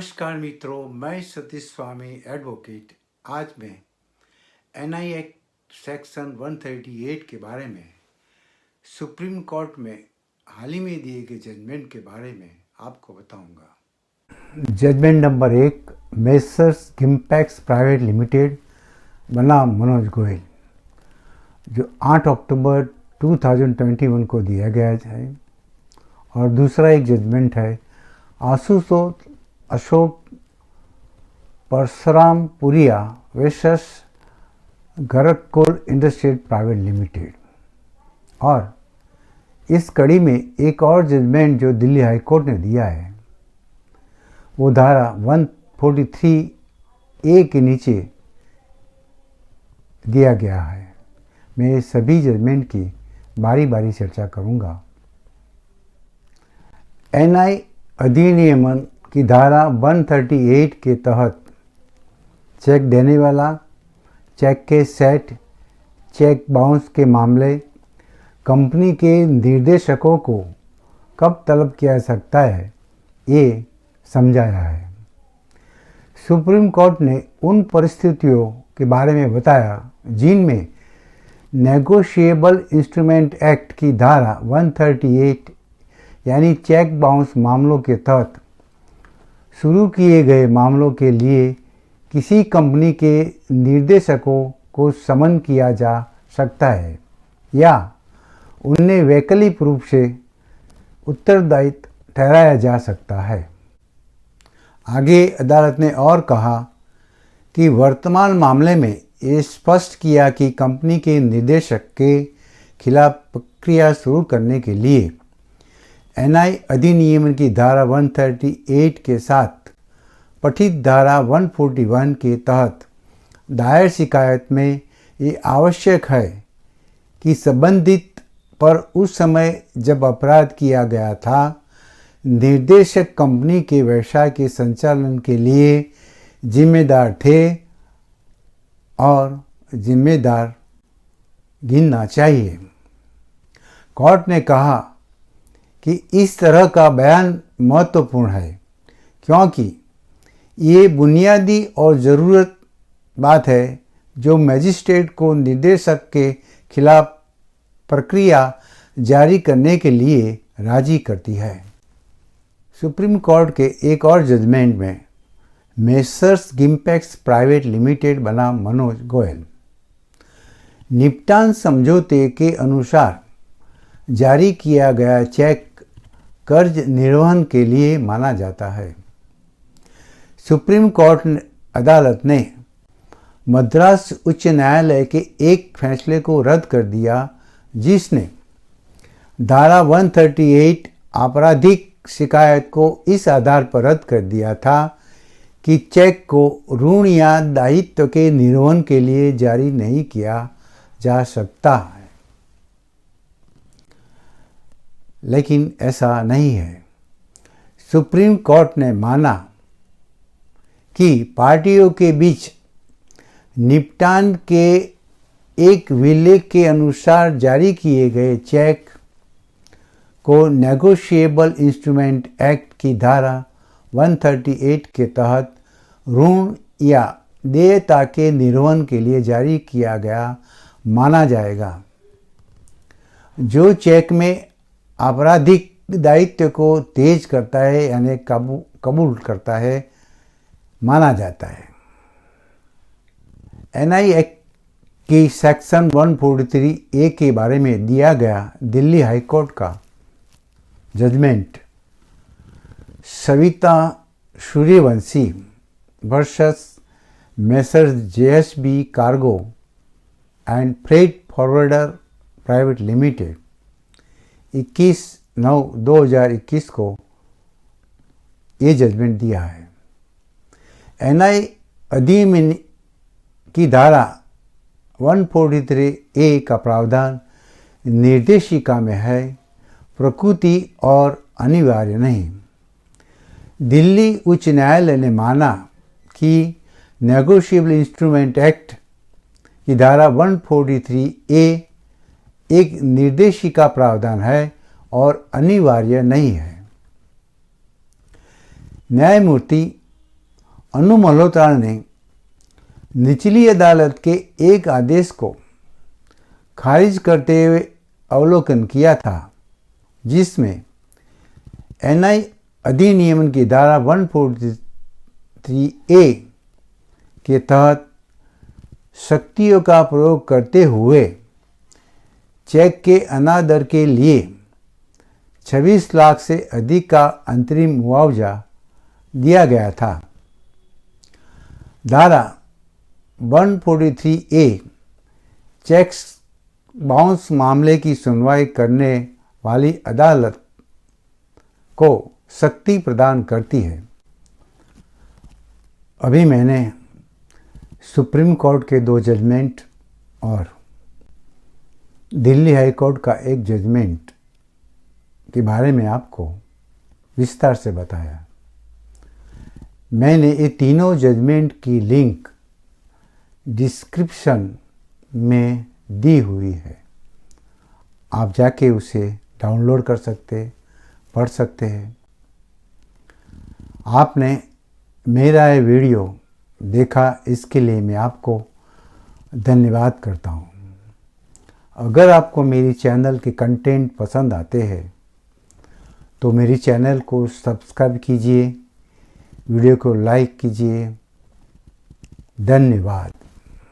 नमस्कार मित्रों, मैं सतीश स्वामी एडवोकेट। आज मैं एनआई एक्ट सेक्शन 138 के बारे में सुप्रीम कोर्ट में हाल ही में दिए गए जजमेंट के बारे में आपको बताऊंगा। Judgement number 1, messrs Gimpex private limited बनाम मनोज गोयल, जो 8 अक्टूबर 2021 को दिया गया है। और दूसरा एक जजमेंट है आशुतोष अशोक परशुराम पुरिया versus Gorakhpur industrial private limited. और इस कड़ी में एक और जजमेंट जो दिल्ली हाई कोर्ट ने दिया है, वो धारा 143A के नीचे दिया गया है। मैं सभी जजमेंट की बारी बारी चर्चा करूंगा। एनआई अधिनियम की धारा 138 के तहत चेक देने वाला, चेक के सेट, चेक बाउंस के मामले कंपनी के निर्देशकों को कब तलब किया जा सकता है, ये समझाया है। सुप्रीम कोर्ट ने उन परिस्थितियों के बारे में बताया जिनमें नेगोशिएबल इंस्ट्रूमेंट एक्ट की धारा 138 यानी चेक बाउंस मामलों के तहत शुरू किए गए मामलों के लिए किसी कंपनी के निर्देशकों को समन किया जा सकता है या उन्हें वैकल्पिक रूप से उत्तरदायित्व ठहराया जा सकता है। आगे अदालत ने और कहा कि वर्तमान मामले में ये स्पष्ट किया कि कंपनी के निर्देशक के खिलाफ प्रक्रिया शुरू करने के लिए एनआई अधिनियम की धारा 138 के साथ पठित धारा 141 के तहत दायर शिकायत में ये आवश्यक है कि संबंधित पर उस समय जब अपराध किया गया था, निर्देशक कंपनी के व्यवसाय के संचालन के लिए जिम्मेदार थे और जिम्मेदार गिनना चाहिए। कोर्ट ने कहा कि इस तरह का बयान महत्वपूर्ण है क्योंकि ये बुनियादी और ज़रूरत बात है जो मजिस्ट्रेट को निर्देशक के खिलाफ प्रक्रिया जारी करने के लिए राजी करती है। सुप्रीम कोर्ट के एक और जजमेंट में मेसर्स गिम्पैक्स प्राइवेट लिमिटेड बनाम मनोज गोयल, निपटान समझौते के अनुसार जारी किया गया चेक कर्ज निर्वहन के लिए माना जाता है। सुप्रीम कोर्ट अदालत ने मद्रास उच्च न्यायालय के एक फैसले को रद्द कर दिया जिसने धारा 138 आपराधिक शिकायत को इस आधार पर रद्द कर दिया था कि चेक को ऋण या दायित्व के निर्वहन के लिए जारी नहीं किया जा सकता है। लेकिन ऐसा नहीं है। सुप्रीम कोर्ट ने माना कि पार्टियों के बीच निपटान के एक विलेख के अनुसार जारी किए गए चेक को नेगोशिएबल इंस्ट्रूमेंट एक्ट की धारा 138 के तहत ऋण या देयता के निर्वहन के लिए जारी किया गया माना जाएगा। जो चेक में आपराधिक दायित्व को तेज करता है यानी कबूल करता है माना जाता है। एनआई एक्ट की सेक्शन 143A के बारे में दिया गया दिल्ली हाई कोर्ट का judgment Savita Suryavanshi versus messrs JSB cargo and freight forwarder private limited 21/9/2021 को ये जजमेंट दिया है। एनआई अधिनियम की धारा 143A का प्रावधान निर्देशिका में है, प्रकृति और अनिवार्य नहीं। दिल्ली उच्च न्यायालय ने माना कि नेगोशिएबल इंस्ट्रूमेंट एक्ट की धारा 143A एक निर्देशिका प्रावधान है और अनिवार्य नहीं है। न्यायमूर्ति अनु मल्होत्रा ने निचली अदालत के एक आदेश को खारिज करते हुए अवलोकन किया था, जिसमें एनआई अधिनियम की धारा 143A के तहत शक्तियों का प्रयोग करते हुए चेक के अनादर के लिए 26 लाख से अधिक का अंतरिम मुआवजा दिया गया था। धारा 143A चेक्स बाउंस मामले की सुनवाई करने वाली अदालत को शक्ति प्रदान करती है। अभी मैंने सुप्रीम कोर्ट के 2 जजमेंट और दिल्ली हाई कोर्ट का एक जजमेंट के बारे में आपको विस्तार से बताया। मैंने ये तीनों जजमेंट की लिंक डिस्क्रिप्शन में दी हुई है, आप जाके उसे डाउनलोड कर सकते, पढ़ सकते हैं। आपने मेरा ये वीडियो देखा, इसके लिए मैं आपको धन्यवाद करता हूँ। अगर आपको मेरी चैनल के कंटेंट पसंद आते हैं तो मेरी चैनल को सब्सक्राइब कीजिए, वीडियो को लाइक कीजिए। धन्यवाद।